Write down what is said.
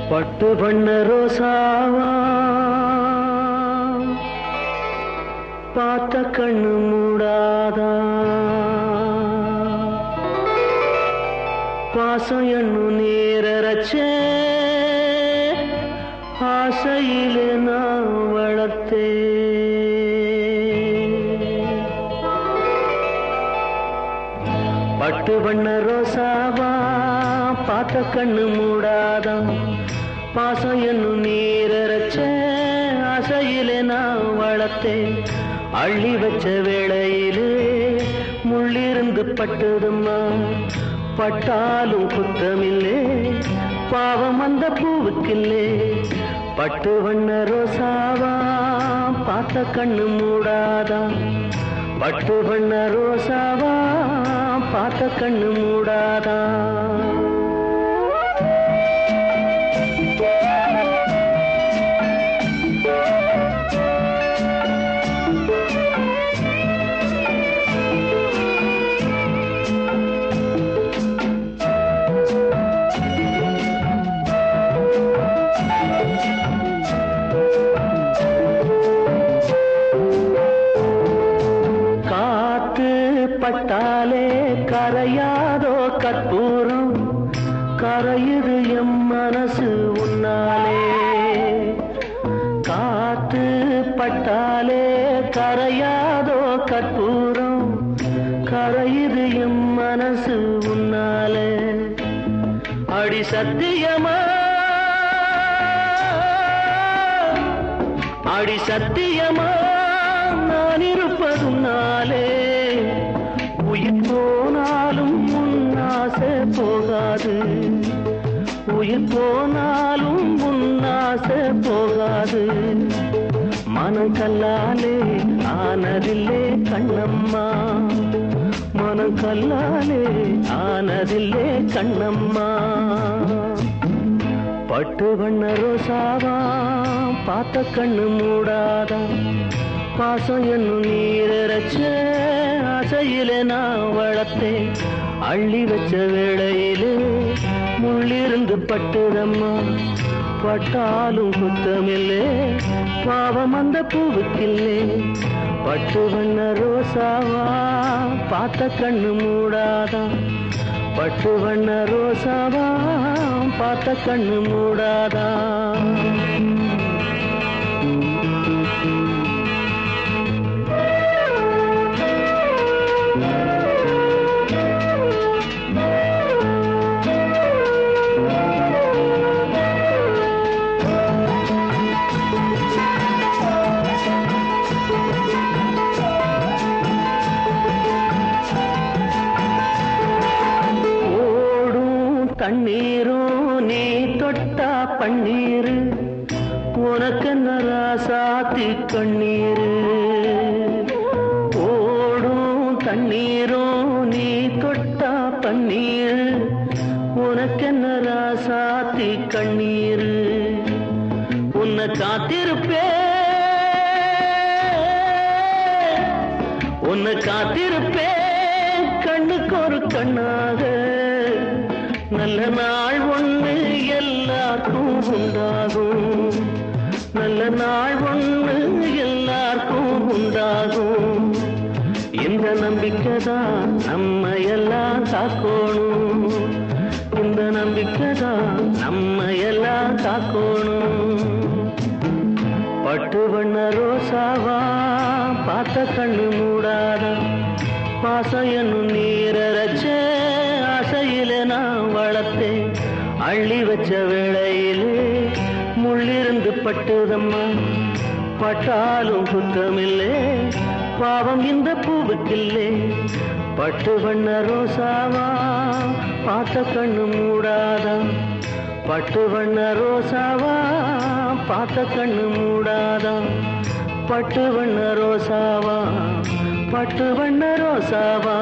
பட்டு பண்ண ரோசாவா பார்த்த கண்ணு மூடாதா பாசம் எண்ணு நீரச்சே ஆசையிலே நான் வளர்த்தே பட்டு பண்ண ரோசாவா பார்த்த கண்ணு மூடாதா பாசம் என்னும் நீரச்ச ஆசையிலே நான் வளர்த்தேன் அள்ளி வச்ச வேளையிலே முள்ளிருந்து பட்டதும்மா பட்டாலும் குத்தமில்லே பாவம் அந்த பூவுக்கில்லே பட்டு வண்ண ரோசாவா பார்த்த கண்ணு மூடாதா பட்டு வண்ண ரோசாவா பார்த்த கண்ணு மூடாதா பட்டாலே கரையாதோ கற்பூரம் கரையுது எம் மனசு உன்னாலே காத்து பட்டாலே கரையாதோ கற்பூரம் கரையுது எம் மனசு உன்னாலே அடி சத்தியமா அடி சத்தியமா நான் இருப்பதுன்னாலே உயிர் போனாலும் முன்னாசை போகாது உயிர் போனாலும் முன்னாசை போகாது மனம் கல்லாலே ஆனதில்லே கண்ணம்மா மனம் கல்லாலே ஆனதில்லே கண்ணம்மா பட்டு வண்ண ரோசாவா பார்த்த கண்ணு மூடாதா பாசம் என்னும் நீரச்ச ஆசையிலே நான் வளர்த்தேன் அள்ளி வச்ச வேளையிலே முள்ளிருந்து பட்டுதம்மா பட்டாலும் குத்தமில்லே பாவம் அந்த பூவுக்கில்லே பட்டு வண்ண ரோசாவா பார்த்த கண்ணு மூடாதா பட்டு வண்ண ரோசாவா பார்த்த கண்ணு மூடாதா கண்ணீரும் நீ தொட்டா பன்னீரு உனக்கு நராசாத்தி கண்ணீரு ஓடும் தண்ணீரும் நீ தொட்டா பன்னீரு உனக்கு நராசாத்தி கண்ணீரு உன்னை காத்திருப்பே உன்னை காத்திருப்பே கண்ணுக்கு ஒரு கண்ணாக நல்ல நாள் ஒண்ணு எல்லாருக்கும் உண்டாகும் நல்ல நாள் ஒண்ணு எல்லாருக்கும் உண்டாகும் இந்த நம்பிக்கைதான் நம்ம எல்லாம் காக்கணும் இந்த நம்பிக்கைதான் நம்ம எல்லாம் காக்கணும் பட்டு வண்ண ரோசாவா பார்த்த கண்ணு மூடாதா பாசம் என்னும் நீரச்ச ஆசையிலே நான் வளர்த்தேன் அள்ளி வச்ச வேளையிலே முள்ளிருந்து பட்டுதம்மா பட்டாலும் குத்தமில்லே பாவம் இந்த பூவுக்கில்லே பட்டு வண்ண ரோசாவா பார்த்த கண்ணு மூடாதா பட்டு வண்ண ரோசாவா பார்த்த கண்ணு மூடாதா பட்டு வண்ண ரோசாவா பட்டு வண்ண ரோசாவா